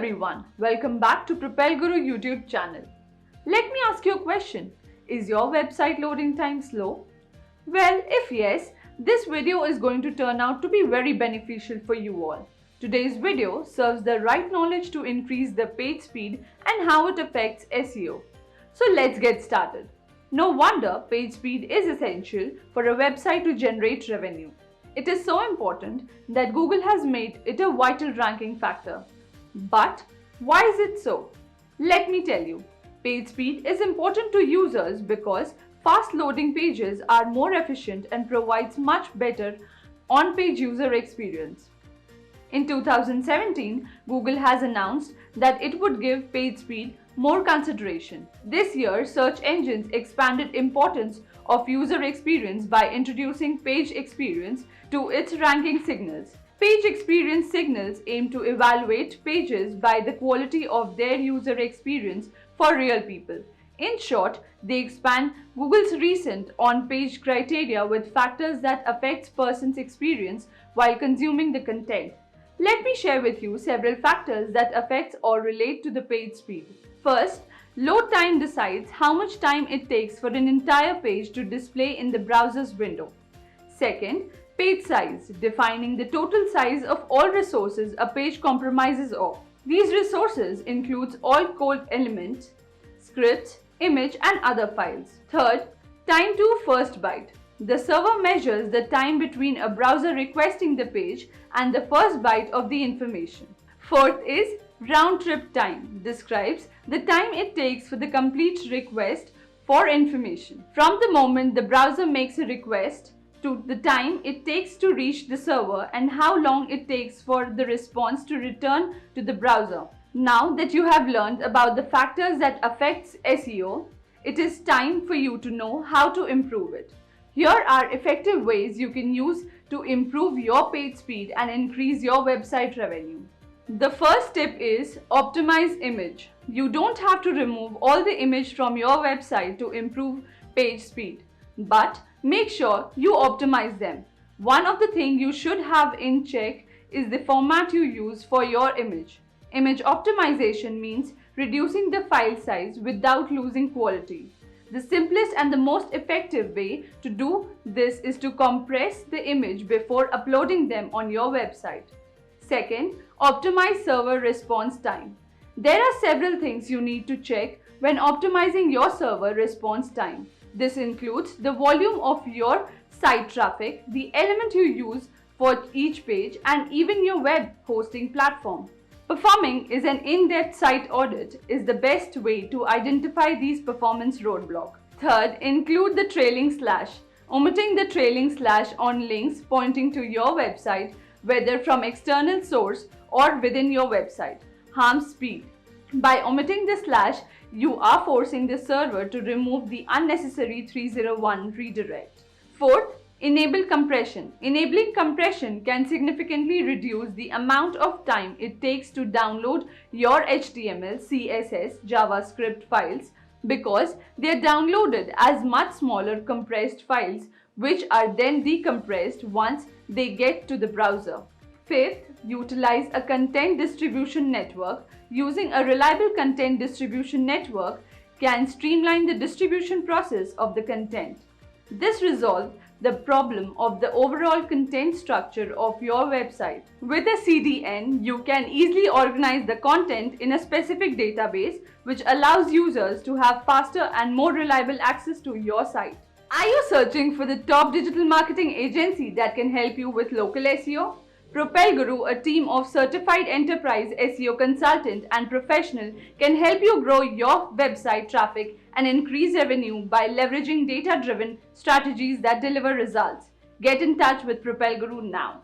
everyone, welcome back to Propel Guru YouTube channel. Let me ask you a question. Is your website loading time slow? Well, if yes, this video is going to turn out to be very beneficial for you all. Today's video serves the right knowledge to increase the page speed and how it affects SEO. So let's get started. No wonder page speed is essential for a website to generate revenue. It is so important that Google has made it a vital ranking factor. But why is it so? Let me tell you. Page speed is important to users because fast loading pages are more efficient and provides much better on-page user experience. In 2017, Google has announced that it would give page speed more consideration. This year, search engines expanded importance of user experience by introducing page experience to its ranking signals. Page experience signals aim to evaluate pages by the quality of their user experience for real people. In short, they expand Google's recent on-page criteria with factors that affect person's experience while consuming the content. Let me share with you several factors that affect or relate to the page speed. First, load time decides how much time it takes for an entire page to display in the browser's window. Second, page size, defining the total size of all resources a page comprises of. These resources includes all code elements, scripts, image and other files. Third, time to first byte. The server measures the time between a browser requesting the page and the first byte of the information. Fourth is round trip time, describes the time it takes for the complete request for information. From the moment the browser makes a request to the time it takes to reach the server and how long it takes for the response to return to the browser. Now that you have learned about the factors that affects SEO, it is time for you to know how to improve it. Here are effective ways you can use to improve your page speed and increase your website revenue. The first tip is optimize image. You don't have to remove all the image from your website to improve page speed, but make sure you optimize them. One of the things you should have in check is the format you use for your image. Image optimization means reducing the file size without losing quality. The simplest and the most effective way to do this is to compress the image before uploading them on your website. Second, optimize server response time. There are several things you need to check when optimizing your server response time. This includes the volume of your site traffic, the element you use for each page, and even your web hosting platform. Performing is an in-depth site audit is the best way to identify these performance roadblocks. Third, include the trailing slash. Omitting the trailing slash on links pointing to your website, whether from external source or within your website, harms speed. By omitting the slash, you are forcing the server to remove the unnecessary 301 redirect. Fourth, enable compression. Enabling compression can significantly reduce the amount of time it takes to download your HTML, CSS, JavaScript files because they are downloaded as much smaller compressed files which are then decompressed once they get to the browser. Fifth, utilize a content distribution network. Using a reliable content distribution network can streamline the distribution process of the content. This resolves the problem of the overall content structure of your website. With a CDN, you can easily organize the content in a specific database which allows users to have faster and more reliable access to your site. Are you searching for the top digital marketing agency that can help you with local SEO? Propel Guru, a team of certified enterprise SEO consultant and professional, can help you grow your website traffic and increase revenue by leveraging data-driven strategies that deliver results. Get in touch with Propel Guru now.